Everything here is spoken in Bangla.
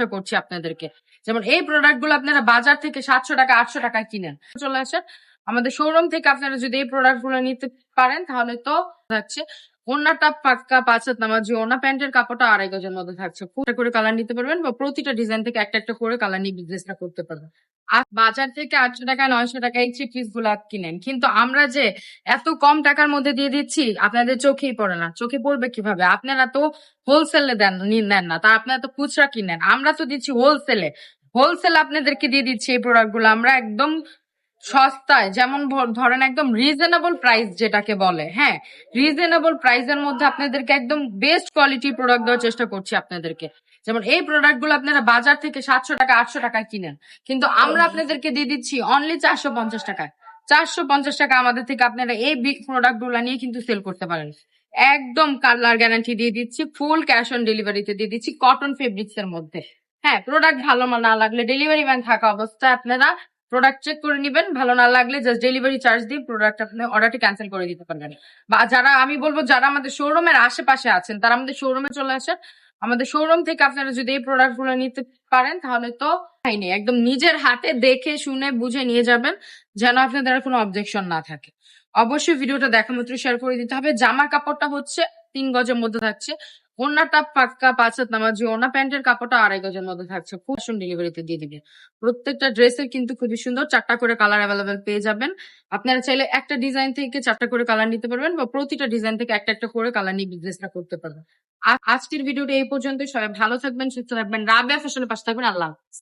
চেষ্টা করছি আপনাদেরকে। যেমন এই প্রোডাক্ট গুলো আপনারা বাজার থেকে 700 টাকা 800 টাকায় কিনেন, চলে আসেন আমাদের শোরুম থেকে। আপনারা যদি এই প্রোডাক্ট গুলো নিতে পারেন তাহলে তো থাকছে ওড়নাটা পাক্কা 5 হাত নামাজি ওড়না, প্যান্টের কাপড়টা 2.5 গজের মধ্যে থাকছে। একটা করে কালার নিতে পারবেন বা প্রতিটা ডিজাইন থেকে একটা একটা করে কালার নিয়ে বিজনেসটা করতে পারবেন। আর বাজার থেকে 800 টাকা 900 টাকা এই থ্রি পিস গুলা কিনেন, কিন্তু আমরা যে এত কম টাকার মধ্যে দিয়ে দিচ্ছি আপনাদের চোখেই পড়ে না। চোখে পড়বে কিভাবে? আপনারা তো হোলসেলে নেন না, তা আপনারা তো খুচরা কিনেন, আমরা তো দিচ্ছি হোলসেলে। হোলসেল আপনাদেরকে দিয়ে দিচ্ছি এই প্রোডাক্ট গুলো আমরা একদম সস্তায়, যেমন ধরেন একদম রিজনেবল প্রাইস যেটাকে বলে। হ্যাঁ, রিজনেবল প্রাইসের মধ্যে আপনাদেরকে একদম বেস্ট কোয়ালিটি প্রোডাক্ট দেওয়ার চেষ্টা করছি আপনাদেরকে। যেমন এই প্রোডাক্ট গুলো আপনারা বাজার থেকে 700 টাকা 800 টাকায় কিনেন, কিন্তু আমরা আপনাদেরকে দিয়ে দিচ্ছি অনলি 450 টাকায়। 450 টাকা আমাদের থেকে আপনারা এই প্রোডাক্ট গুলা নিয়ে কিন্তু সেল করতে পারেন। একদম কালার গ্যারান্টি দিয়ে দিচ্ছি, ফুল ক্যাশ অন ডেলিভারিতে দিয়ে দিচ্ছি, কটন ফেব্রিক্স এর মধ্যে। হ্যাঁ, প্রোডাক্ট ভালো না লাগলে ডেলিভারি ম্যান থাকা অবস্থায় আপনারা প্রোডাক্ট চেক করে নিবেন, ভালো না লাগলে জাস্ট ডেলিভারি চার্জ দিয়ে প্রোডাক্ট আপনি অর্ডারটি ক্যান্সেল করে দিতে পারবেন। বা যারা, আমি বলবো যারা আমাদের শোরুমের আশেপাশে আছেন তারা আমাদের শোরুমে চলে আসেন। আমাদের শোরুম থেকে আপনারা যদি এই প্রোডাক্ট গুলো নিতে পারেন তাহলে তো হয়নি, একদম নিজের হাতে দেখে শুনে বুঝে নিয়ে যাবেন, যেন আপনাদের আর কোনো অবজেকশন না থাকে। অবশ্যই ভিডিওটা দেখা মাত্র শেয়ার করে দিতে হবে। জামার কাপড়টা হচ্ছে 3 গজের মধ্যে থাকছে, ওড়নাটা পাক্কা 5 হাত নামাজি ওড়না, প্যান্টের কাপড়টা 2.5 গজের মধ্যে থাকছে, ফুল ডেলিভারিতে দিয়ে দিবে। প্রত্যেকটা ড্রেসের কিন্তু খুবই সুন্দর, 4টা করে কালার অ্যাভেলেবেল পেয়ে যাবেন। আপনারা চাইলে একটা ডিজাইন থেকে 4টা করে কালার নিতে পারবেন বা প্রতিটা ডিজাইন থেকে একটা একটা করে কালার নিয়ে বিজনেসটা করতে পারবেন। আজকের ভিডিওটা এই পর্যন্ত। সবাই ভালো থাকবেন, সুস্থ থাকবেন, রাবেয়া ফ্যাশনের পাশে থাকবেন। আল্লাহ হাফেজ।